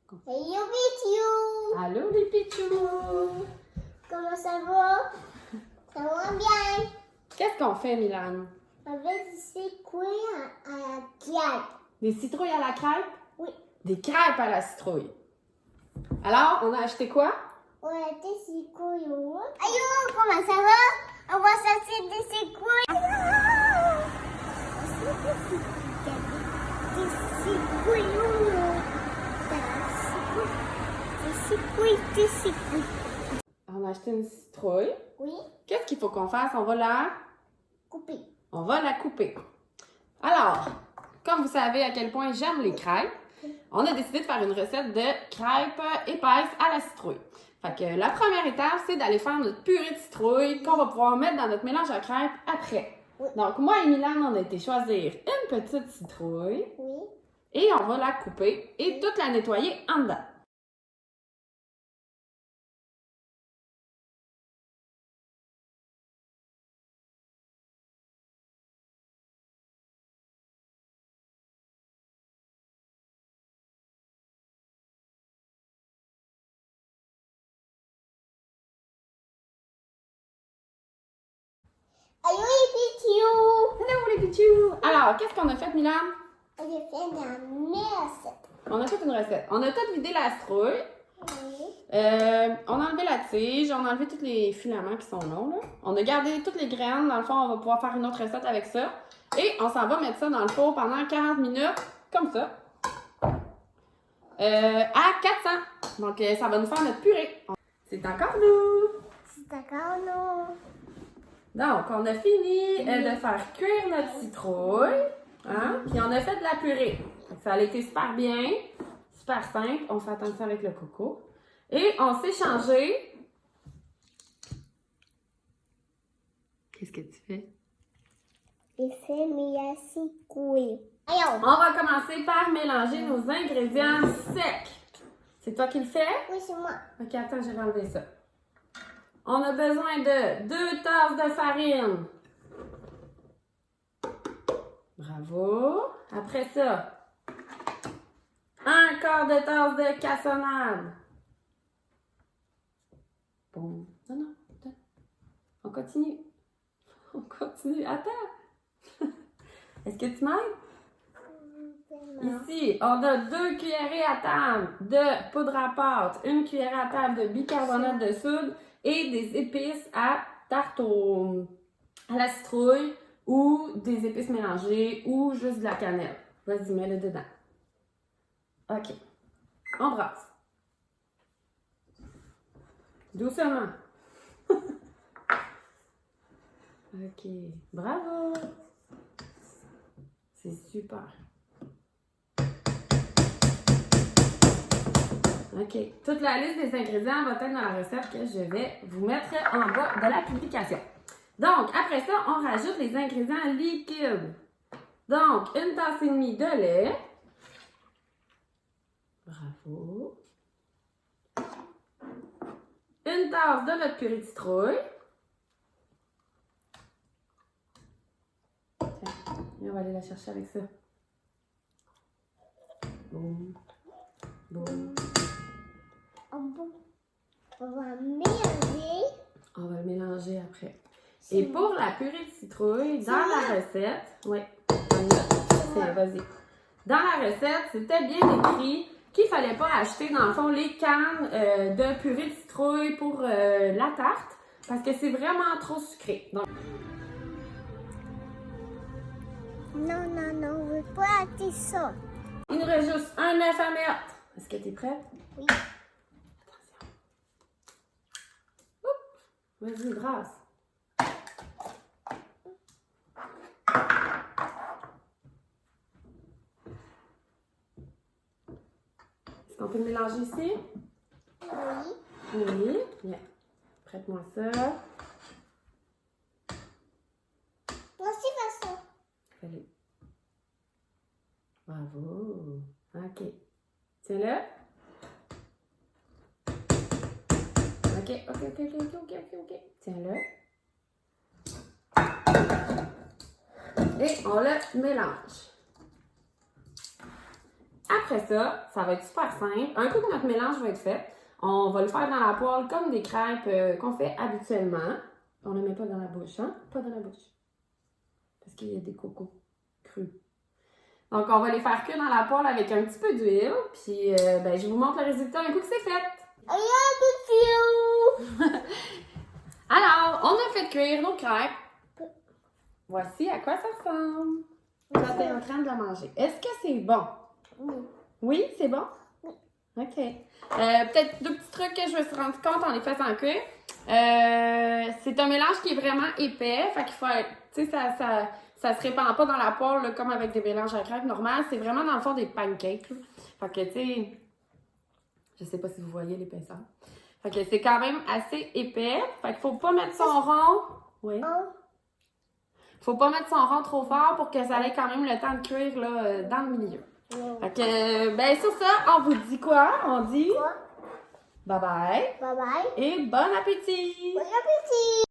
Hello Pichou! Allô les pichous! Comment ça va? Ça va bien? Qu'est-ce qu'on fait, Milan? On va essayer quoi à la crêpe? Des citrouilles à la crêpe? Oui. Des crêpes à la citrouille. Alors, on a acheté quoi? On a été citrouilles. Allô, comment ça va? On va s'acheter des citrouilles. Des citrouilles. Des citrouilles. On a acheté une citrouille. Oui, Qu'est-ce qu'il faut qu'on fasse? On va la couper. Alors, comme vous savez à quel point j'aime les crêpes, on a décidé de faire une recette de crêpes épaisses à la citrouille. Fait que la première étape, c'est d'aller faire notre purée de citrouille qu'on va pouvoir mettre dans notre mélange à crêpes après. Oui. Donc, moi et Milan, on a été choisir une petite citrouille oui. et on va la couper et toute la nettoyer en dedans. Allô les Pichou! Hello les pichous! Alors, qu'est-ce qu'on a fait, Milan? On a fait la recette. On a fait une recette. On a tout vidé la citrouille. Oui. On a enlevé la tige, on a enlevé tous les filaments qui sont là. On a gardé toutes les graines. Dans le fond, on va pouvoir faire une autre recette avec ça. Et on s'en va mettre ça dans le four pendant 40 minutes, comme ça, à 400. Donc, ça va nous faire notre purée. C'est encore nous! C'est d'accord, non? Donc, on a fini de faire cuire notre citrouille. Hein? Puis on a fait de la purée. Donc, ça a été super bien, super simple. On fait attention avec le coco. Et on s'est changé. Qu'est-ce que tu fais? J'ai fait mes citrouilles. Allô? On va commencer par mélanger nos ingrédients secs. C'est toi qui le fais? Oui, c'est moi. Ok, attends, je vais enlever ça. On a besoin de 2 tasses de farine. Bravo. Après ça, 1/4 de tasse de cassonade. Bon, non, attends. On continue. On continue. Attends. Est-ce que tu m'aides? Ici, on a 2 cuillerées à table de poudre à pâte, 1 cuillère à table de bicarbonate de soude et des épices à à la citrouille ou des épices mélangées ou juste de la cannelle. Vas-y, mets-le dedans. OK. On brasse. Doucement. OK. Bravo. C'est super. OK. Toute la liste des ingrédients va être dans la recette que je vais vous mettre en bas de la publication. Donc, après ça, on rajoute les ingrédients liquides. Donc, 1 tasse et demie de lait. Bravo. 1 tasse de notre purée de citrouille. Tiens, on va aller la chercher avec ça. Boum. Boum. On va mélanger. On va le mélanger après. Et pour la purée de citrouille, dans la recette, oui, tiens, vas-y. Dans la recette, c'était bien écrit qu'il ne fallait pas acheter, dans le fond, les cannes de purée de citrouille pour la tarte, parce que c'est vraiment trop sucré. Donc, Non, on veut pas acheter ça. il nous reste juste un œuf à mettre. Est-ce que tu es prête? Oui. Attention. Oups. Vas-y, brasse. Est-ce qu'on peut le mélanger ici? Oui. Oui. Bien. Prête-moi ça. Moi aussi, fais ça. Allez. Bravo. OK. Tiens-le. OK. Tiens-le. Et on le mélange. Après ça, ça va être super simple. Un coup que notre mélange va être fait, on va le faire dans la poêle comme des crêpes qu'on fait habituellement. On ne le met pas dans la bouche, hein? Pas dans la bouche. Parce qu'il y a des cocos crus. Donc, on va les faire cuire dans la poêle avec un petit peu d'huile. Puis, je vous montre le résultat un coup que c'est fait. Alors, on a fait cuire nos crêpes. Voici à quoi ça ressemble. Quand tu es en train de la manger. Est-ce que c'est bon? Oui. Oui, c'est bon? Oui. OK. Peut-être deux petits trucs que je me suis rendu compte en les faisant cuire. C'est un mélange qui est vraiment épais. Fait qu'il faut être, tu sais, ça se répand pas dans la poêle là, comme avec des mélanges à crêpes normales. C'est vraiment dans le fond des pancakes. Là. Fait que, tu sais, je sais pas si vous voyez l'épaisseur. Fait que c'est quand même assez épais. Fait qu'il faut pas mettre son rond. Oui. Faut pas mettre son rond trop fort pour que ça ait quand même le temps de cuire là, dans le milieu. Fait que, sur ça, on vous dit quoi? On dit Quoi? bye bye Bye bye. et bon appétit! Bon appétit!